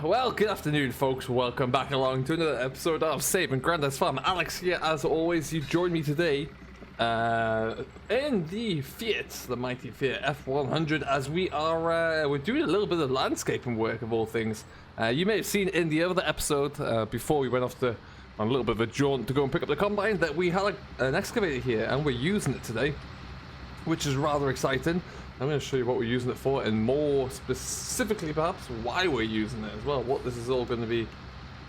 Well, good afternoon, folks. Welcome back along to another episode of Saving Grandads Farm. Alex here, as always. You joined me today in the Fiat, the mighty Fiat F100, as we are we're doing a little bit of landscaping work of all things. You may have seen in the other episode before we went off on a little bit of a jaunt to go and pick up the combine that we had an excavator here, and we're using it today, which is rather exciting. I'm going to show you what we're using it for, and more specifically perhaps why we're using it as well, what this is all going to be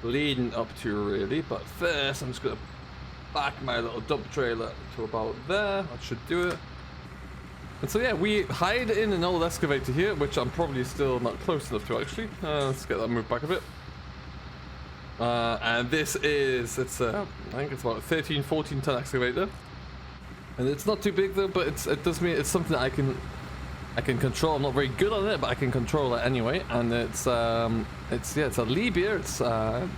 leading up to really. But first I'm just going to back my little dump trailer to about there. That should do it. And so yeah, we hired in an old excavator here, which I'm probably still not close enough to actually. Let's get that moved back a bit. And this is, I think it's about a 13-14 ton excavator. And it's not too big though, but it does mean it's something that I can control. I'm not very good on it, but I can control it anyway. And it's a Libya. It's a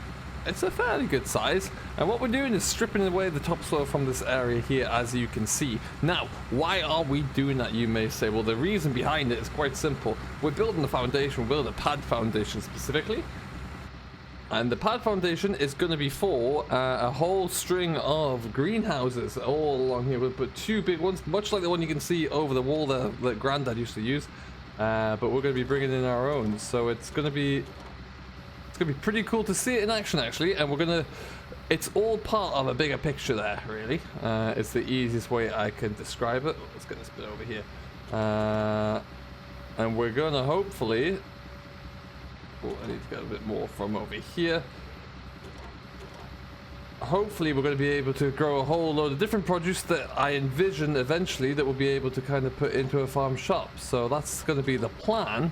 fairly good size. And what we're doing is stripping away the topsoil from this area here, as you can see. Now, why are we doing that, you may say? Well, the reason behind it is quite simple. We're building the foundation. We're building a pad foundation specifically. And the pad foundation is going to be for a whole string of greenhouses all along here. We'll put two big ones, much like the one you can see over the wall there that Grandad used to use. But we're going to be bringing in our own, so it's going to be pretty cool to see it in action actually. And it's all part of a bigger picture there, really. It's the easiest way I can describe it. Let's get this bit over here, and we're going to hopefully. Oh, I need to get a bit more from over here. Hopefully we're going to be able to grow a whole load of different produce that I envision eventually that we'll be able to kind of put into a farm shop. So that's going to be the plan.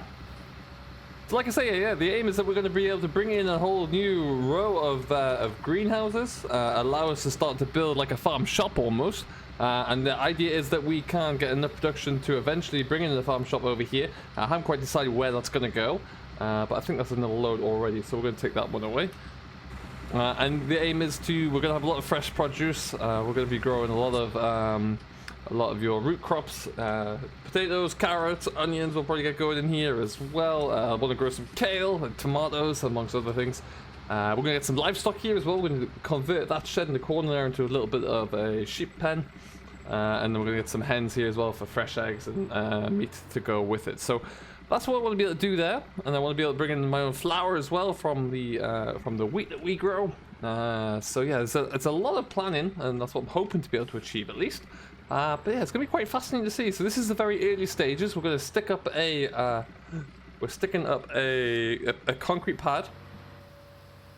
So like I say, yeah, the aim is that we're going to be able to bring in a whole new row of greenhouses, allow us to start to build like a farm shop almost. And the idea is that we can get enough production to eventually bring in the farm shop over here. I haven't quite decided where that's going to go. But I think that's another load already, so we're going to take that one away. And the aim is we're going to have a lot of fresh produce. We're going to be growing a lot of your root crops, potatoes, carrots, onions. We'll probably get going in here as well. I want to grow some kale and tomatoes, amongst other things. We're going to get some livestock here as well. We're going to convert that shed in the corner there into a little bit of a sheep pen. And then we're going to get some hens here as well for fresh eggs and meat to go with it. So that's what I want to be able to do there, and I want to be able to bring in my own flour as well from the wheat that we grow. So yeah, it's a lot of planning, and that's what I'm hoping to be able to achieve at least. But yeah, it's going to be quite fascinating to see. So this is the very early stages. We're going to stick up we're sticking up a concrete pad.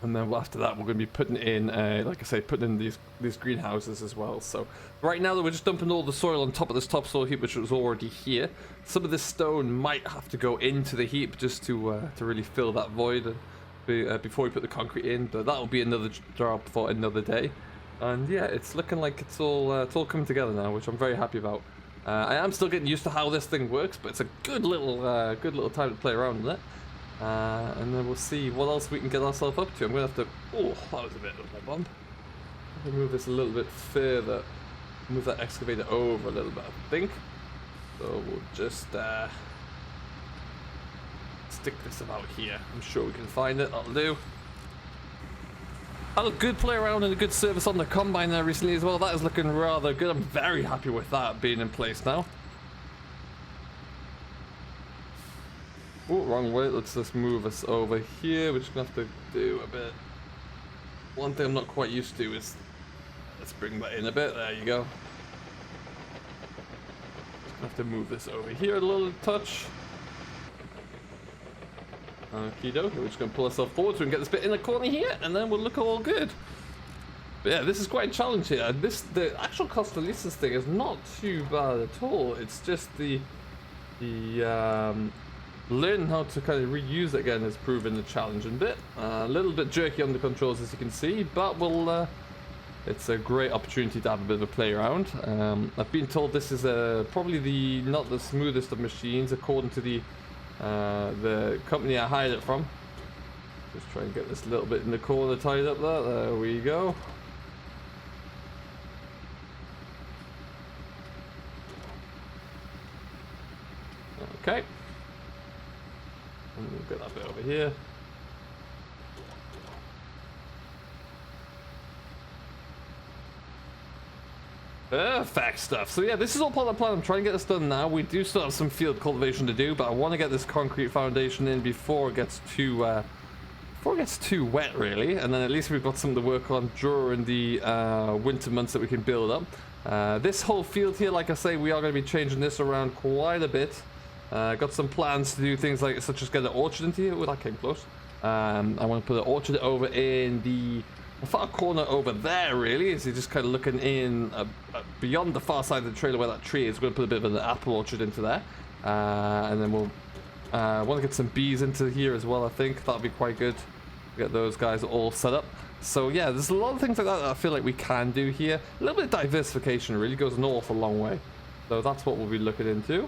And then after that, we're going to be putting in, like I say, putting in these greenhouses as well. So right now, we're just dumping all the soil on top of this topsoil heap, which was already here. Some of this stone might have to go into the heap just to really fill that void before we put the concrete in. But that will be another job for another day. And yeah, it's looking like it's all coming together now, which I'm very happy about. I am still getting used to how this thing works, but it's a good little time to play around with it. And then we'll see what else we can get ourselves up to. I'm going to have to... Oh, that was a bit of a bump. I'll move this a little bit further. Move that excavator over a little bit, I think. So we'll just stick this about here. I'm sure we can find it. That'll do. Had a good play around and a good service on the combine there recently as well. That is looking rather good. I'm very happy with that being in place now. Oh, wrong way. Let's just move us over here. We're just gonna have to do a bit. One thing I'm not quite used to is, let's bring that in a bit. There you go. Just gonna have to move this over here a little touch. Okie dokie. We're just gonna pull ourselves forward so we can get this bit in the corner here, and then we'll look all good. But yeah, this is quite a challenge here. The actual cost of this thing is not too bad at all. It's just the learning how to kind of reuse it again has proven a challenging bit. A little bit jerky on the controls, as you can see, but it's a great opportunity to have a bit of a play around. I've been told this is probably not the smoothest of machines according to the company I hired it from. Just try and get this little bit in the corner tied up there. There we go. Okay. And we'll get that bit over here. Perfect stuff. So yeah, this is all part of the plan. I'm trying to get this done now. We do still have some field cultivation to do, but I want to get this concrete foundation in before it gets too wet, really. And then at least we've got something to work on during the winter months that we can build up. This whole field here, like I say, we are going to be changing this around quite a bit. Got some plans to do things like such as get an orchard into here. Oh, that came close. I want to put an orchard over in the far corner over there, really, as you're just kind of looking in beyond the far side of the trailer where that tree is. We're going to put a bit of an apple orchard into there. And then we'll want to get some bees into here as well, I think. That'll be quite good. Get those guys all set up. So yeah, there's a lot of things like that I feel like we can do here. A little bit of diversification really goes an awful long way. So that's what we'll be looking into.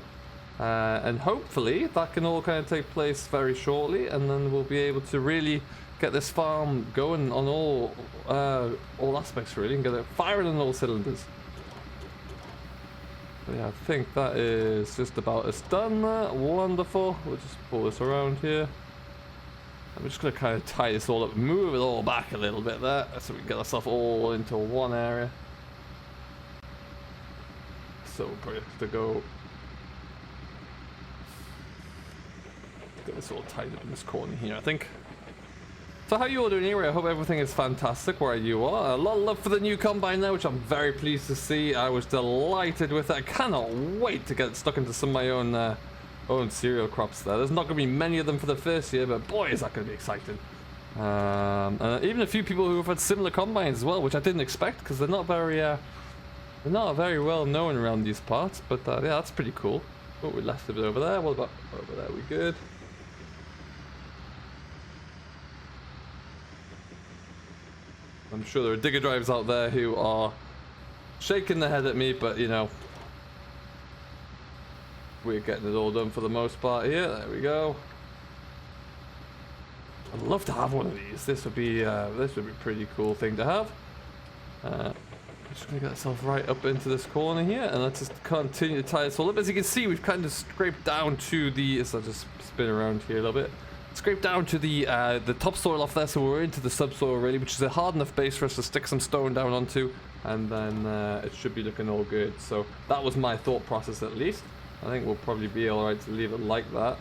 And hopefully that can all kind of take place very shortly, and then we'll be able to really get this farm going on all aspects, really, and get it firing on all cylinders. But yeah, I think that is just about us done there. Wonderful. We'll just pull this around here. I'm just going to kind of tie this all up, move it all back a little bit there, so we can get ourselves all into one area. So we'll probably have to go get this all tied up in this corner here, I think. So how you all doing anyway? I hope everything is fantastic where you are. A lot of love for the new combine now, which I'm very pleased to see. I was delighted with it. I cannot wait to get stuck into some of my own cereal crops there. There's not going to be many of them for the first year, but boy, is that going to be exciting. Even a few people who have had similar combines as well, which I didn't expect because they're not very well known around these parts. But yeah, that's pretty cool. Oh, we left a bit over there. What about over there? We good? I'm sure there are digger drives out there who are shaking their head at me, but you know, we're getting it all done for the most part here. There we go. I'd love to have one of these. This would be a pretty cool thing to have. I'm just gonna get ourselves right up into this corner here, and let's just continue to tie this all up. As you can see, we've kind of scraped down to the. So I'll just spin around here a little bit. Scrape down to the topsoil off there, so we're into the subsoil really, which is a hard enough base for us to stick some stone down onto, and then it should be looking all good. So that was my thought process, at least. I think we'll probably be alright to leave it like that.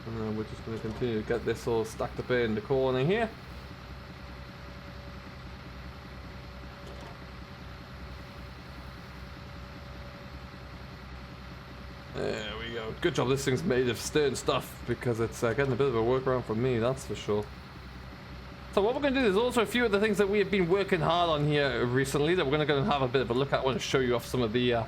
And then we're just going to continue to get this all stacked up in the corner here. There we go. Good job this thing's made of stern stuff, because it's getting a bit of a workaround from me, that's for sure. So what we're going to do is also a few of the things that we have been working hard on here recently that we're going to go and have a bit of a look at. I want to show you off some of the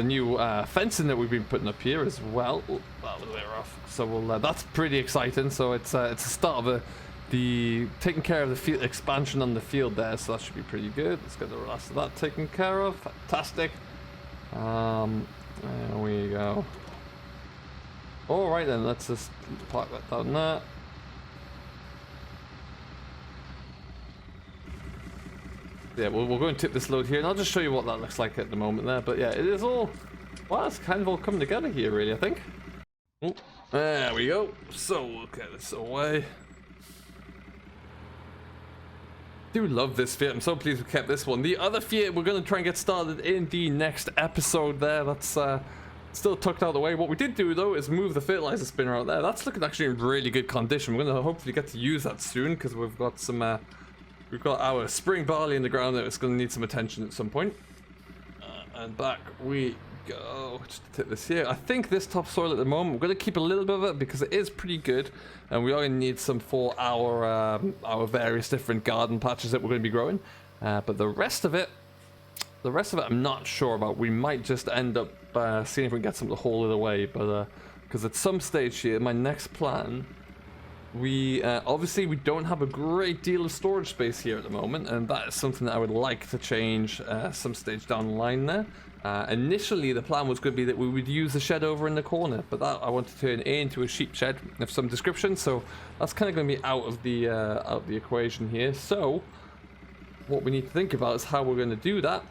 new fencing that we've been putting up here as well. Ooh, that was a bit rough. So we'll, that's pretty exciting. So it's the start of the taking care of the field expansion on the field there. So that should be pretty good. Let's get the rest of that taken care of. Fantastic. There we go. All right then, let's just park that down there. Yeah, we'll go and tip this load here, and I'll just show you what that looks like at the moment there. But yeah, it is all, well, it's kind of all coming together here, really, I think. Oh, there we go. So we'll get this away. Do love this Fiat. I'm so pleased we kept this one. The other Fiat we're going to try and get started in the next episode there. That's still tucked out of the way. What we did do though is move the fertilizer spinner out there. That's looking actually in really good condition. We're going to hopefully get to use that soon, because we've got some we've got our spring barley in the ground that is going to need some attention at some point. And back we go. Just to tip this here. I think this topsoil at the moment, we're going to keep a little bit of it because it is pretty good, and we are going to need some for our various different garden patches that we're going to be growing. But the rest of it I'm not sure about. We might just end up seeing if we can get something to haul it away, but because at some stage here, my next plan, we obviously we don't have a great deal of storage space here at the moment, and that is something that I would like to change some stage down the line there. Initially the plan was going to be that we would use the shed over in the corner, but that I want to turn into a sheep shed of some description, so that's kind of going to be out of the equation here. So what we need to think about is how we're going to do that,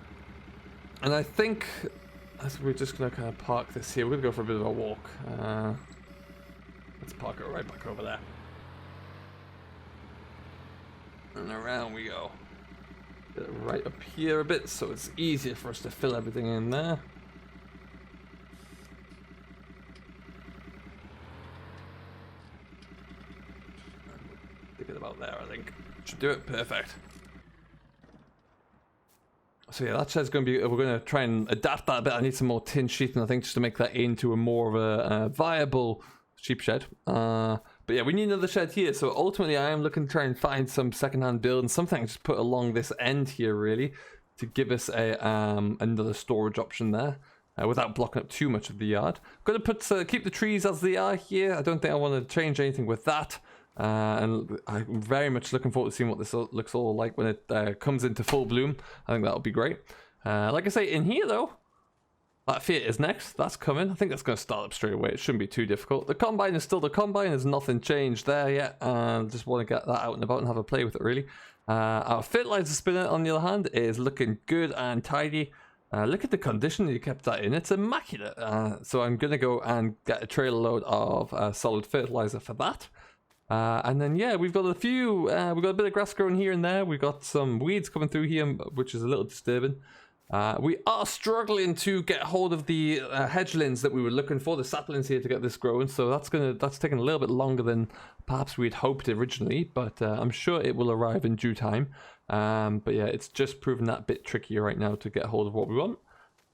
and I think as we're just going to kind of park this here, we're going to go for a bit of a walk. Let's park it right back over there. And around we go. Get it right up here a bit so it's easier for us to fill everything in there. Stick it about there, I think. Should do it. Perfect. So yeah, that shed's going to be, we're going to try and adapt that a bit. I need some more tin sheeting, I think, just to make that into a more of a viable sheep shed. But yeah, we need another shed here. So ultimately, I am looking to try and find some secondhand build and something I just put along this end here, really, to give us a another storage option there. Without blocking up too much of the yard. I'm going to keep the trees as they are here. I don't think I want to change anything with that. And I'm very much looking forward to seeing what this looks all like when it comes into full bloom. I think that'll be great. Like I say, in here though, that Fiat is next. That's coming. I think that's going to start up straight away. It shouldn't be too difficult. The Combine is still the Combine. There's nothing changed there yet. Just want to get that out and about and have a play with it, really. Our fertilizer spinner, on the other hand, is looking good and tidy. Look at the condition you kept that in. It's immaculate. So I'm going to go and get a trailer load of solid fertilizer for that. And then, yeah, we've got a few, we've got a bit of grass growing here and there. We've got some weeds coming through here, which is a little disturbing. We are struggling to get hold of the hedgelings that we were looking for, the saplings here to get this growing. So that's taking a little bit longer than perhaps we'd hoped originally, but I'm sure it will arrive in due time. But yeah, it's just proven that bit trickier right now to get hold of what we want.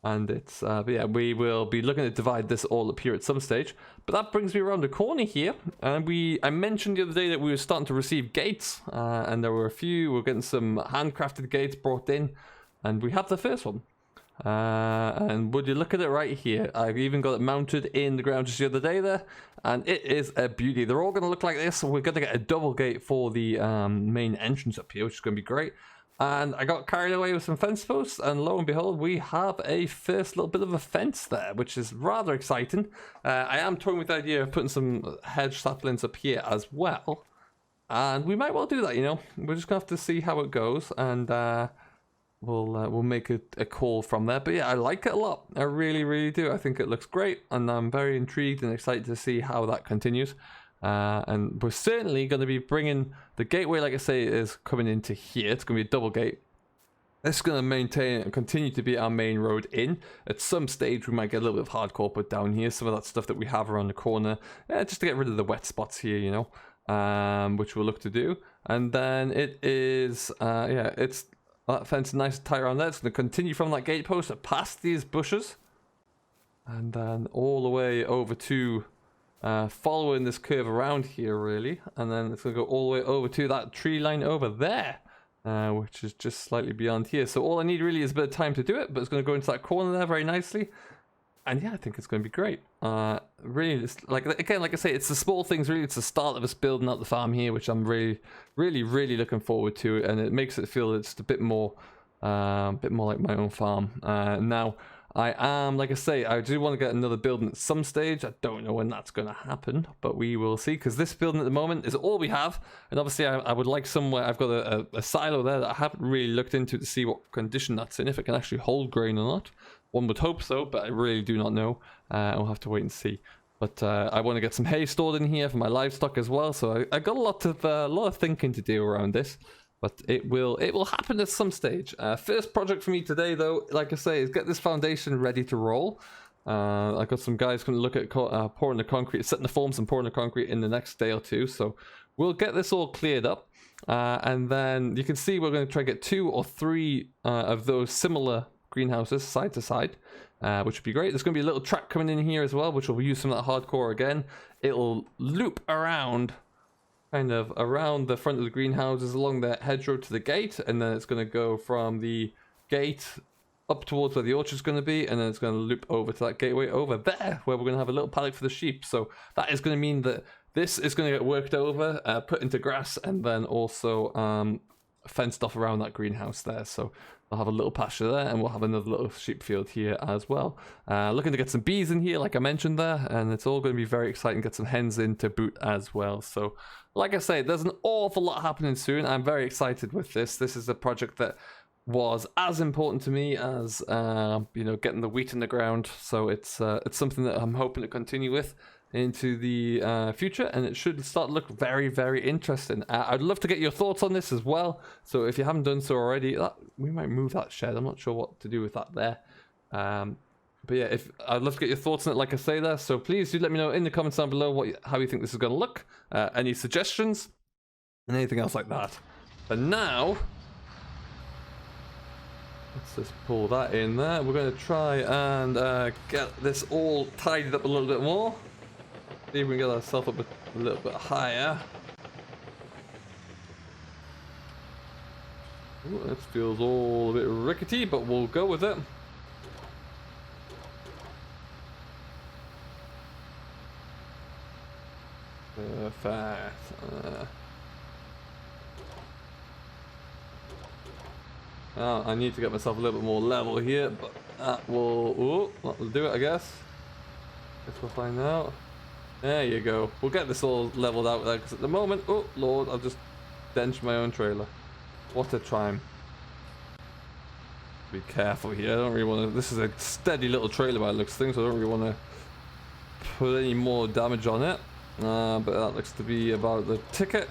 And it's, but yeah, we will be looking to divide this all up here at some stage. But that brings me around the corner here. And I mentioned the other day that we were starting to receive gates. And there were a few, we're getting some handcrafted gates brought in. And we have the first one. And would you look at it right here? I've even got it mounted in the ground just the other day there. And it is a beauty. They're all going to look like this. So we're going to get a double gate for the main entrance up here, which is going to be great. And I got carried away with some fence posts, and lo and behold, we have a first little bit of a fence there, which is rather exciting. I am toying with the idea of putting some hedge saplings up here as well. And we might well do that, you know. We're just going to have to see how it goes, and we'll make a call from there. But yeah, I like it a lot. I really, really do. I think it looks great, and I'm very intrigued and excited to see how that continues. And we're certainly going to be bringing the gateway, like I say, is coming into here. It's going to be a double gate. This is going to maintain and continue to be our main road in. At some stage, we might get a little bit of hardcore put down here. Some of that stuff that we have around the corner, just to get rid of the wet spots here, you know, which we'll look to do. And then it is, yeah, it's that fence nice and tight around there. It's going to continue from that gate post past these bushes. And then all the way over to... following this curve around here, really, and then it's going to go all the way over to that tree line over there, which is just slightly beyond here. So all I need really is a bit of time to do it, but it's going to go into that corner there very nicely, and yeah, I think it's going to be great. Really, just, like I say, it's the small things. Really, it's the start of us building out the farm here, which I'm really, really, really looking forward to, and it makes it feel it's a bit more like my own farm now. I am, like I say, I do want to get another building at some stage. I don't know when that's going to happen, but we will see, because this building at the moment is all we have. And obviously, I would like somewhere, I've got a silo there that I haven't really looked into to see what condition that's in, if it can actually hold grain or not. One would hope so, but I really do not know. I'll have to wait and see. But I want to get some hay stored in here for my livestock as well. So I got a lot of thinking to do around this. But it will happen at some stage. First project for me today, though, like I say, is get this foundation ready to roll. I've got some guys going to look at pouring the concrete, setting the forms and pouring the concrete in the next day or two. So we'll get this all cleared up. And then you can see we're going to try to get 2 or 3 of those similar greenhouses side to side, which would be great. There's going to be a little track coming in here as well, which will use some of that hardcore again. It'll loop around... kind of around the front of the greenhouses along the hedgerow to the gate, and then it's going to go from the gate up towards where the orchard's going to be, and then it's going to loop over to that gateway over there where we're going to have a little paddock for the sheep. So that is going to mean that this is going to get worked over, put into grass, and then also fenced off around that greenhouse there. So we'll have a little pasture there, and we'll have another little sheep field here as well. Looking to get some bees in here, like I mentioned there, and it's all going to be very exciting. Get some hens in to boot as well. So like I say, there's an awful lot happening soon. I'm very excited with this. This is a project that was as important to me as you know, getting the wheat in the ground. So it's something that I'm hoping to continue with. into the future, and it should start to look very, very interesting. I'd love to get your thoughts on this as well, so if you haven't done so already, we might move that shed. I'm not sure what to do with that there. But yeah, I'd love to get your thoughts on it, like I say there, so please do let me know in the comments down below how you think this is going to look, any suggestions, and anything else like that. But now, let's just pull that in there. We're going to try and get this all tidied up a little bit more. See if we can get ourselves up a little bit higher. Ooh, this feels all a bit rickety, but we'll go with it. Perfect. I need to get myself a little bit more level here, but that'll do it, I guess. Guess we'll find out. There you go. We'll get this all leveled out there, because at the moment, oh lord, I've just denched my own trailer. What a time. Be careful here. I don't really want to. This is a steady little trailer by the looks of things, so I don't really want to put any more damage on it. But that looks to be about the ticket.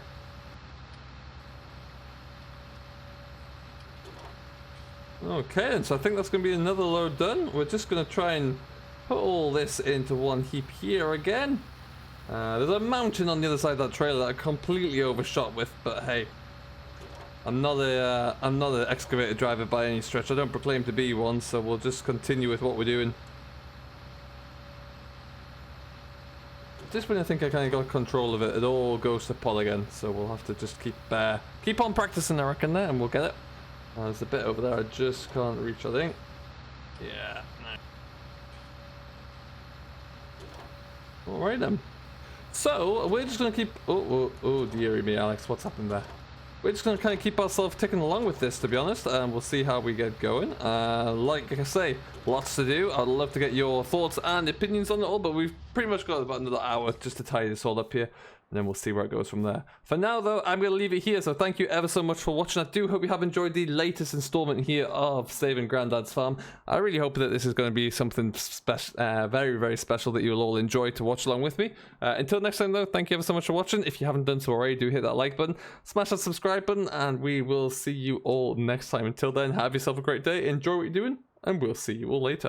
Okay, and so I think that's going to be another load done. We're just going to try and put all this into one heap here again. There's a mountain on the other side of that trailer that I completely overshot with, but hey, I'm not an excavator driver by any stretch. I don't proclaim to be one, so we'll just continue with what we're doing. Just when I think I kind of got control of it, it all goes to pot again. So we'll have to just keep on practicing, I reckon, there, and we'll get it. There's a bit over there I just can't reach, I think. Yeah. Alright then. So we're just gonna keep. Oh dearie me, Alex, what's happened there? We're just going to kind of keep ourselves ticking along with this, to be honest, and we'll see how we get going. Like I say, lots to do. I'd love to get your thoughts and opinions on it all, but we've pretty much got about another hour just to tie this all up here, and then we'll see where it goes from there. For now, though, I'm going to leave it here, so thank you ever so much for watching. I do hope you have enjoyed the latest installment here of Saving Grandad's Farm. I really hope that this is going to be something special, very, very special that you'll all enjoy to watch along with me. Until next time, though, thank you ever so much for watching. If you haven't done so already, do hit that like button, smash that subscribe button, and we will see you all next time. Until then, have yourself a great day, enjoy what you're doing, and we'll see you all later.